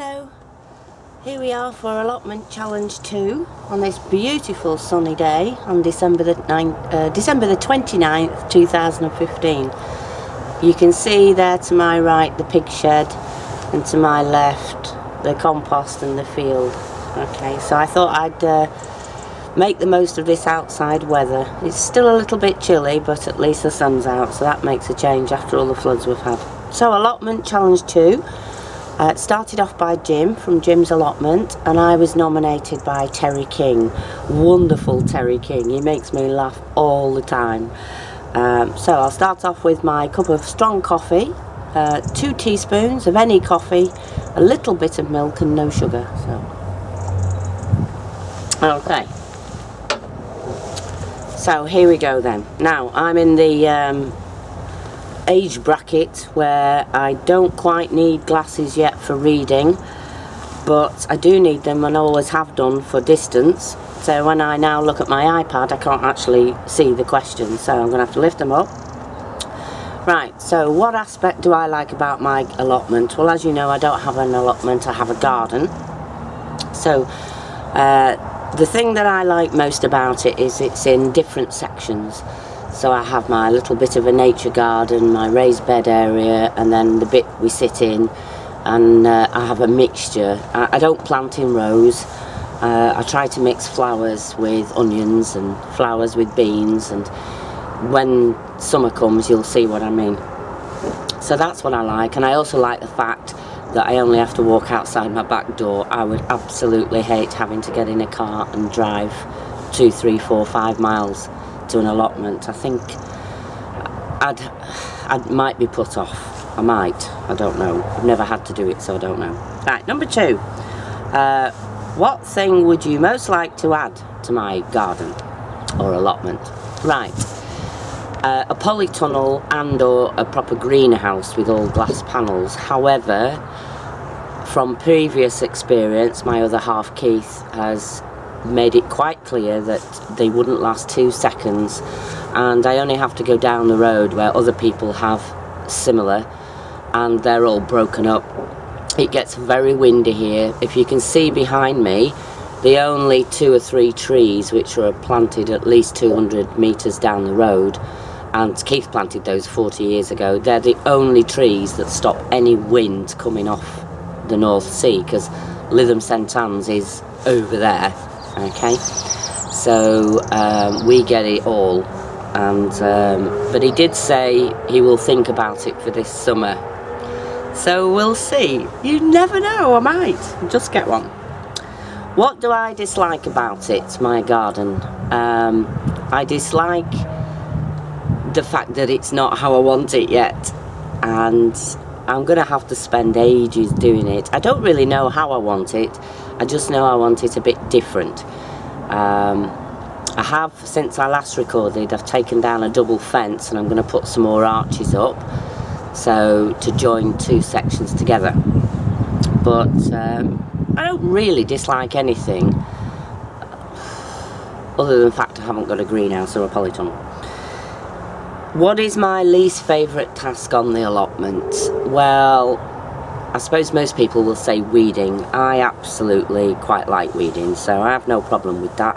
Hello, here we are for allotment challenge 2 on this beautiful sunny day on December the 29th 2015. You can see there to my right the pig shed and to my left the compost and the field. Okay, so I thought I'd make the most of this outside weather. It's still a little bit chilly, but at least the sun's out, so that makes a change after all the floods we've had. So allotment challenge 2. It started off by Jim from Jim's allotment, and I was nominated by Terry King. Wonderful Terry King, he makes me laugh all the time. So I'll start off with my cup of strong coffee, 2 teaspoons of any coffee, a little bit of milk and no sugar. Okay, so here we go then. Now I'm in the age bracket where I don't quite need glasses yet for reading, but I do need them and always have done for distance. So when I now look at my iPad, I can't actually see the questions, so I'm going to have to lift them up. Right, so what aspect do I like about my allotment? Well, as you know, I don't have an allotment, I have a garden. So the thing that I like most about it is it's in different sections. So I have my little bit of a nature garden, my raised bed area, and then the bit we sit in, and I have a mixture. I don't plant in rows. I try to mix flowers with onions and flowers with beans, and when summer comes you'll see what I mean. So that's what I like, and I also like the fact that I only have to walk outside my back door. I would absolutely hate having to get in a car and drive 2, 3, 4, 5 miles to an allotment. I think I might be put off. I might. I don't know. I've never had to do it, so I don't know. Right, number 2. What thing would you most like to add to my garden or allotment? Right. A polytunnel and or a proper greenhouse with all glass panels. However, from previous experience, my other half Keith has made it quite clear that they wouldn't last 2 seconds, and I only have to go down the road where other people have similar and they're all broken up. It gets very windy here. If you can see behind me, the only 2 or 3 trees which were planted at least 200 metres down the road, and Keith planted those 40 years ago, they're the only trees that stop any wind coming off the North Sea, because Lytham St Anne's is over there. Okay, so we get it all, and but he did say he will think about it for this summer, so we'll see. You never know, I might just get one. What do I dislike about it, my garden? I dislike the fact that it's not how I want it yet, and I'm gonna have to spend ages doing it. I don't really know how I want it, I just know I want it a bit different. I have, since I last recorded, I've taken down a double fence and I'm going to put some more arches up, so to join 2 sections together. But I don't really dislike anything other than the fact I haven't got a greenhouse or a polytunnel. What is my least favourite task on the allotment? Well, I suppose most people will say weeding. I absolutely quite like weeding, so I have no problem with that.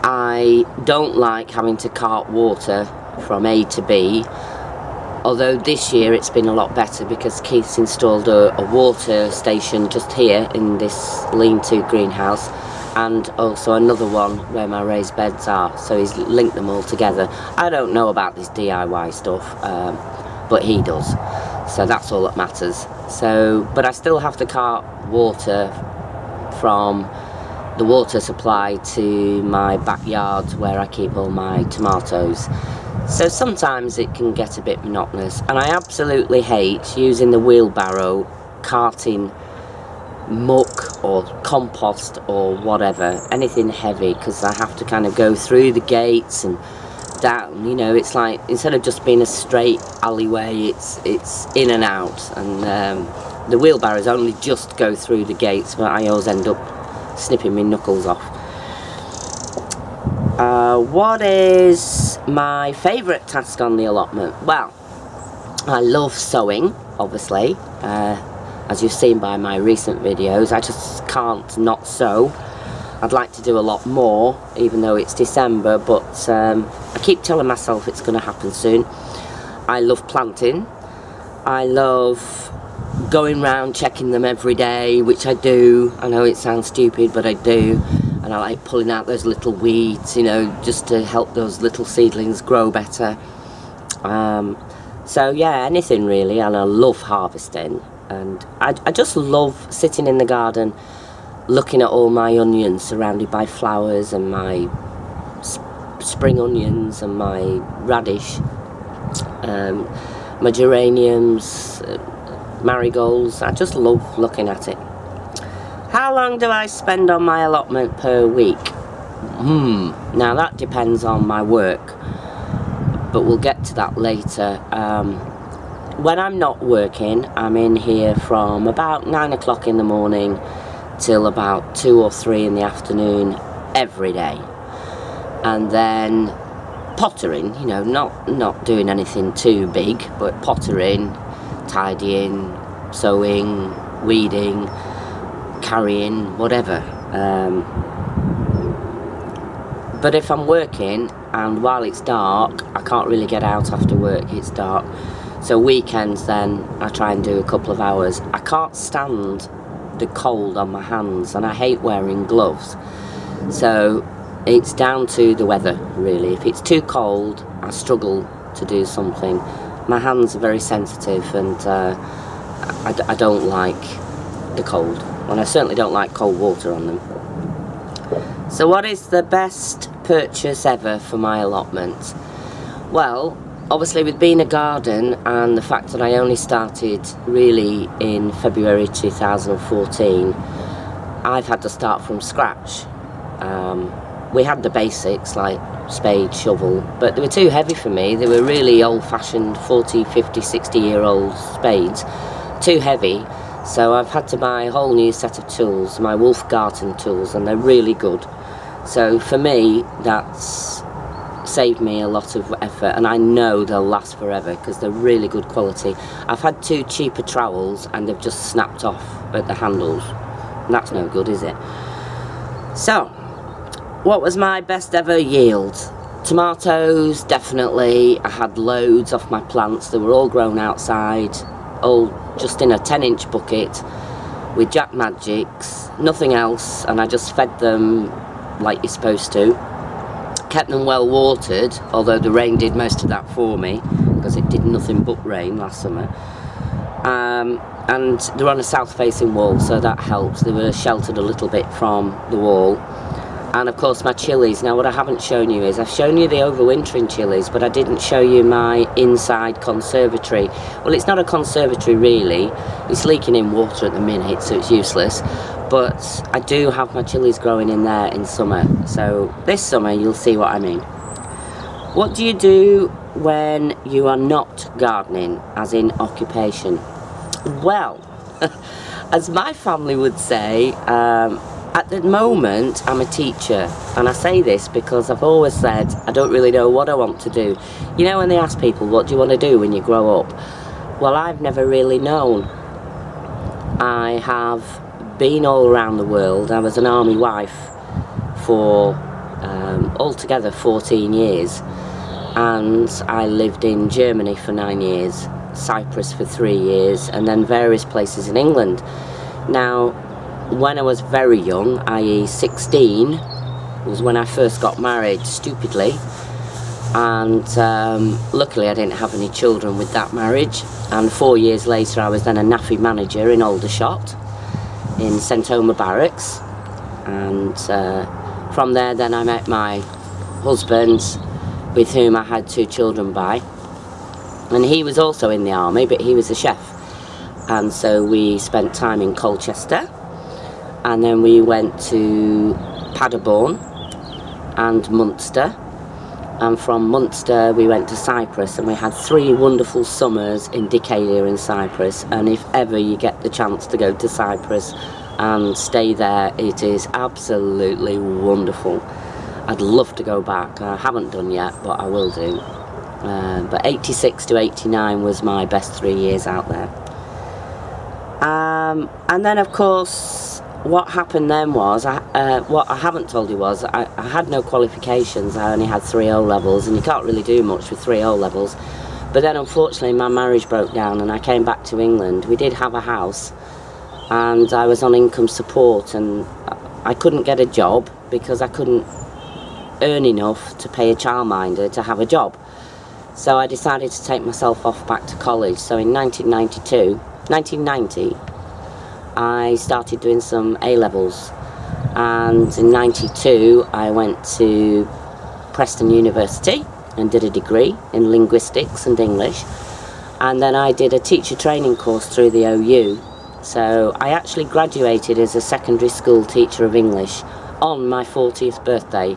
I don't like having to cart water from A to B, although this year it's been a lot better because Keith's installed a water station just here in this lean-to greenhouse, and also another one where my raised beds are, so he's linked them all together. I don't know about this DIY stuff, but he does, so that's all that matters. So, but I still have to cart water from the water supply to my backyard where I keep all my tomatoes, so sometimes it can get a bit monotonous, and I absolutely hate using the wheelbarrow carting muck or compost or whatever, anything heavy, because I have to kind of go through the gates and down, you know. It's like, instead of just being a straight alleyway, it's in and out, and the wheelbarrows only just go through the gates, but I always end up snipping my knuckles off. What is my favourite task on the allotment? Well, I love sewing. obviously. As you've seen by my recent videos, I just can't not sow. I'd like to do a lot more, even though it's December, but I keep telling myself it's going to happen soon. I love planting. I love going round checking them every day, which I do. I know it sounds stupid, but I do. And I like pulling out those little weeds, you know, just to help those little seedlings grow better. So yeah, anything really. And I love harvesting. And I just love sitting in the garden looking at all my onions surrounded by flowers, and my spring onions and my radish, my geraniums, marigolds. I just love looking at it. How long do I spend on my allotment per week? Now that depends on my work, but we'll get to that later. When I'm not working, I'm in here from about 9 o'clock in the morning till about 2 or 3 in the afternoon every day. And then pottering, you know, not doing anything too big, but pottering, tidying, sowing, weeding, carrying, whatever. But if I'm working and while it's dark, I can't really get out after work, it's dark. So weekends then I try and do a couple of hours. I can't stand the cold on my hands, and I hate wearing gloves. So it's down to the weather really. If it's too cold, I struggle to do something. My hands are very sensitive, and I don't like the cold, and I certainly don't like cold water on them. So what is the best purchase ever for my allotment? Well, obviously with being a garden and the fact that I only started really in February 2014, I've had to start from scratch. We had the basics like spade, shovel, but they were too heavy for me. They were really old-fashioned 40, 50, 60-year-old spades, too heavy. So I've had to buy a whole new set of tools, my Wolf Garten tools, and they're really good. So for me, that's saved me a lot of effort, and I know they'll last forever because they're really good quality. I've had 2 cheaper trowels and they've just snapped off at the handles. And that's no good, is it? So, what was my best ever yield? Tomatoes, definitely. I had loads off my plants. They were all grown outside, all just in a 10-inch bucket with Jack Magics, nothing else, and I just fed them like you're supposed to. Kept them well watered, although the rain did most of that for me because it did nothing but rain last summer. And they're on a south-facing wall, so that helps. They were sheltered a little bit from the wall. And of course my chilies. Now what I haven't shown you is, I've shown you the overwintering chilies, but I didn't show you my inside conservatory. Well, it's not a conservatory really, it's leaking in water at the minute, so it's useless. But I do have my chilies growing in there in summer, so this summer you'll see what I mean. What do you do when you are not gardening, as in occupation? Well, as my family would say, at the moment I'm a teacher, and I say this because I've always said I don't really know what I want to do. You know when they ask people, what do you want to do when you grow up? Well, I've never really known. I have been all around the world. I was an army wife for altogether 14 years, and I lived in Germany for 9 years, Cyprus for 3 years, and then various places in England. Now, when I was very young, i.e. 16, was when I first got married, stupidly, and luckily I didn't have any children with that marriage. And 4 years later I was then a NAFI manager in Aldershot in St Omer Barracks, and from there then I met my husband, with whom I had 2 children by, and he was also in the army, but he was a chef, and so we spent time in Colchester, and then we went to Paderborn and Munster, and from Munster we went to Cyprus, and we had 3 wonderful summers in Decatur in Cyprus. And if ever you get the chance to go to Cyprus and stay there, it is absolutely wonderful. I'd love to go back. I haven't done yet, but I will do. But 86 to 89 was my best 3 years out there. And then, of course, what happened then was, what I haven't told you was, I had no qualifications. I only had 3 O-levels, and you can't really do much with 3 O-levels. But then, unfortunately, my marriage broke down, and I came back to England. We did have a house, and I was on income support, and I couldn't get a job because I couldn't earn enough to pay a childminder to have a job. So I decided to take myself off back to college. So in 1990, I started doing some A-levels, and in 92 I went to Preston University and did a degree in linguistics and English, and then I did a teacher training course through the OU. So I actually graduated as a secondary school teacher of English on my 40th birthday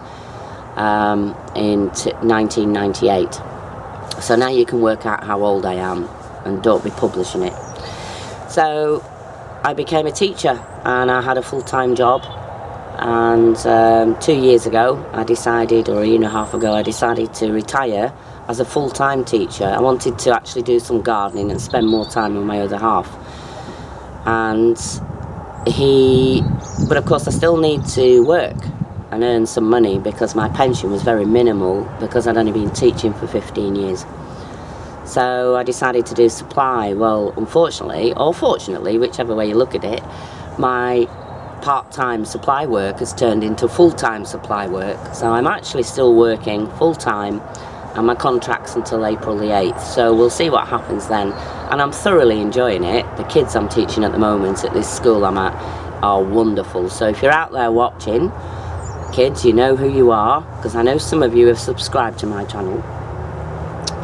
in 1998. So now you can work out how old I am, and don't be publishing it. So I became a teacher, and I had a full-time job, and 2 years ago I decided, or a year and a half ago, I decided to retire as a full-time teacher. I wanted to actually do some gardening and spend more time with my other half. But of course I still need to work and earn some money, because my pension was very minimal because I'd only been teaching for 15 years. So I decided to do supply. Well, unfortunately, or fortunately, whichever way you look at it, my part-time supply work has turned into full-time supply work. So I'm actually still working full-time, and my contract's until April the 8th. So we'll see what happens then. And I'm thoroughly enjoying it. The kids I'm teaching at the moment at this school I'm at are wonderful. So if you're out there watching, kids, you know who you are, because I know some of you have subscribed to my channel.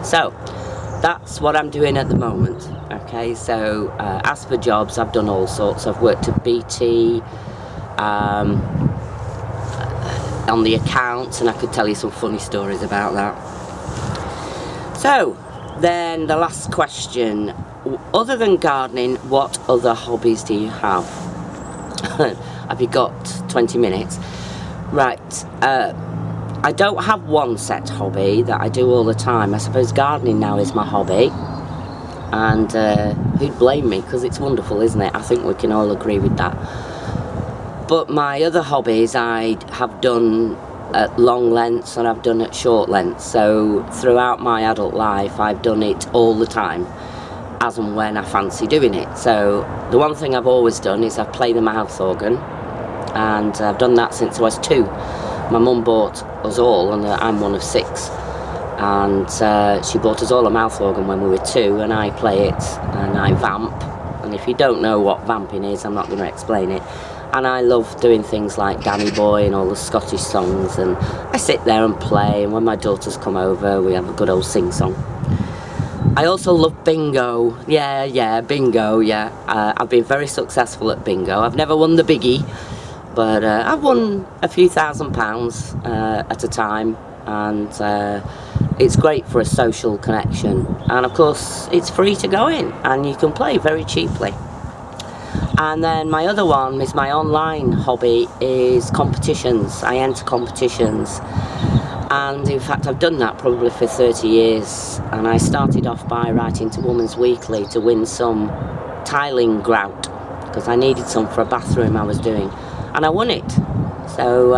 So that's what I'm doing at the moment. Okay, so as for jobs, I've done all sorts. I've worked at BT, on the accounts, and I could tell you some funny stories about that. So then the last question, other than gardening, what other hobbies do you have? Have you got 20 minutes? Right, I don't have one set hobby that I do all the time. I suppose gardening now is my hobby, and who'd blame me, because it's wonderful, isn't it? I think we can all agree with that. But my other hobbies I have done at long lengths, and I've done at short lengths. So throughout my adult life I've done it all the time, as and when I fancy doing it. So the one thing I've always done is I've played the mouth organ, and I've done that since I was 2. My mum bought us all, and I'm one of 6, and she bought us all a mouth organ when we were 2, and I play it and I vamp. And if you don't know what vamping is, I'm not going to explain it. And I love doing things like Danny Boy and all the Scottish songs, and I sit there and play, and when my daughters come over we have a good old sing-song. I also love bingo. Bingo, yeah. I've been very successful at bingo. I've never won the biggie, but I've won a few £1,000s at a time, and it's great for a social connection. And of course it's free to go in, and you can play very cheaply. And then my other one is my online hobby is competitions. I enter competitions, and in fact I've done that probably for 30 years, and I started off by writing to Woman's Weekly to win some tiling grout, because I needed some for a bathroom I was doing, and I won it. So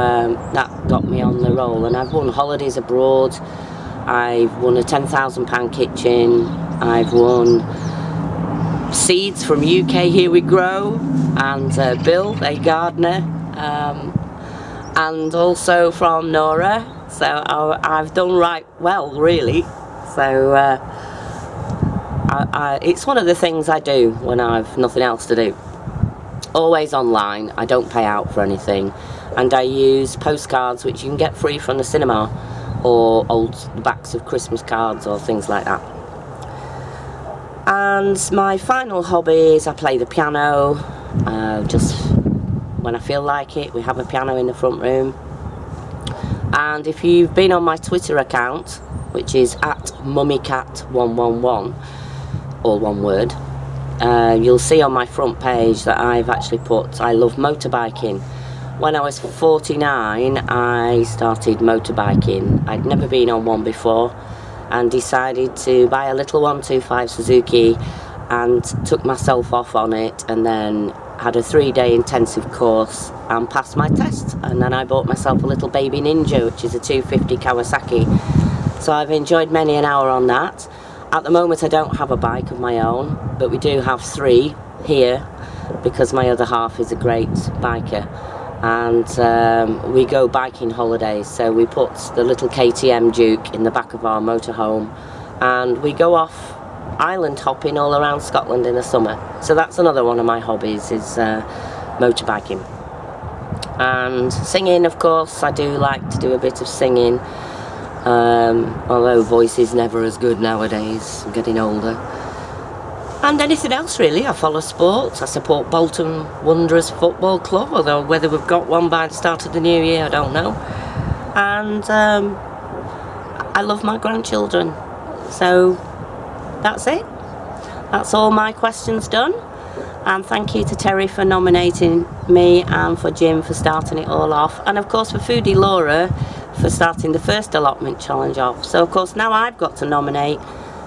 that got me on the roll, and I've won holidays abroad, I've won a £10,000 kitchen, I've won seeds from UK Here We Grow, and Bill, a gardener, and also from Nora. So I've done right well, really. So it's one of the things I do when I've nothing else to do. Always online. I don't pay out for anything, and I use postcards which you can get free from the cinema, or old backs of Christmas cards or things like that. And my final hobby is I play the piano, just when I feel like it. We have a piano in the front room. And if you've been on my Twitter account, which is @mummycat111, all one word, you'll see on my front page that I've actually put I love motorbiking. When I was 49 I started motorbiking. I'd never been on one before, and decided to buy a little 125 Suzuki and took myself off on it, and then had a 3-day intensive course and passed my test. And then I bought myself a little baby Ninja, which is a 250 Kawasaki. So I've enjoyed many an hour on that. At the moment I don't have a bike of my own, but we do have 3 here because my other half is a great biker, and we go biking holidays. So we put the little KTM Duke in the back of our motorhome and we go off island hopping all around Scotland in the summer. So that's another one of my hobbies, is motorbiking. And singing, of course, I do like to do a bit of singing, although voice is never as good nowadays, I'm getting older. And anything else really. I follow sports. I support Bolton Wanderers Football Club, although whether we've got one by the start of the new year I don't know. And I love my grandchildren. So that's it. That's all my questions done. And thank you to Terry for nominating me, and for Jim for starting it all off, and of course for Foodie Laura for starting the first allotment challenge off. So of course now I've got to nominate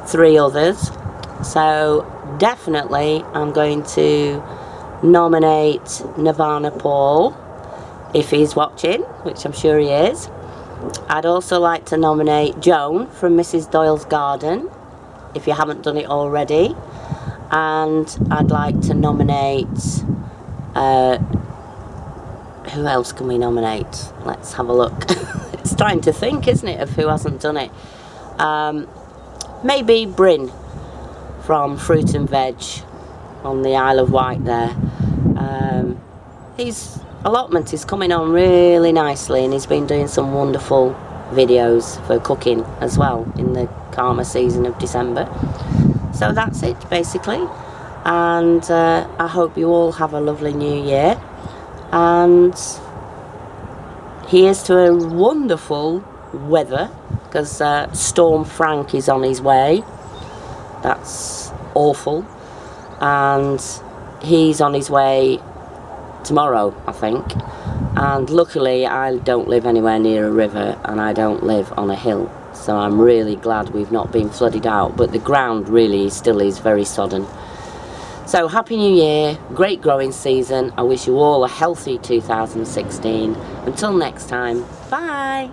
3 others. So definitely I'm going to nominate Nirvana Paul, if he's watching, which I'm sure he is. I'd also like to nominate Joan from Mrs. Doyle's Garden, if you haven't done it already. And I'd like to nominate, who else can we nominate? Let's have a look. It's trying to think, isn't it, of who hasn't done it. Maybe Bryn from Fruit and Veg on the Isle of Wight there. His allotment is coming on really nicely, and he's been doing some wonderful videos for cooking as well in the calmer season of December. So that's it basically, and I hope you all have a lovely new year, and here's to a wonderful weather, because Storm Frank is on his way. That's awful, and he's on his way tomorrow I think, and luckily I don't live anywhere near a river and I don't live on a hill, so I'm really glad we've not been flooded out, but the ground really still is very sodden. So Happy New Year, great growing season. I wish you all a healthy 2016. Until next time, bye.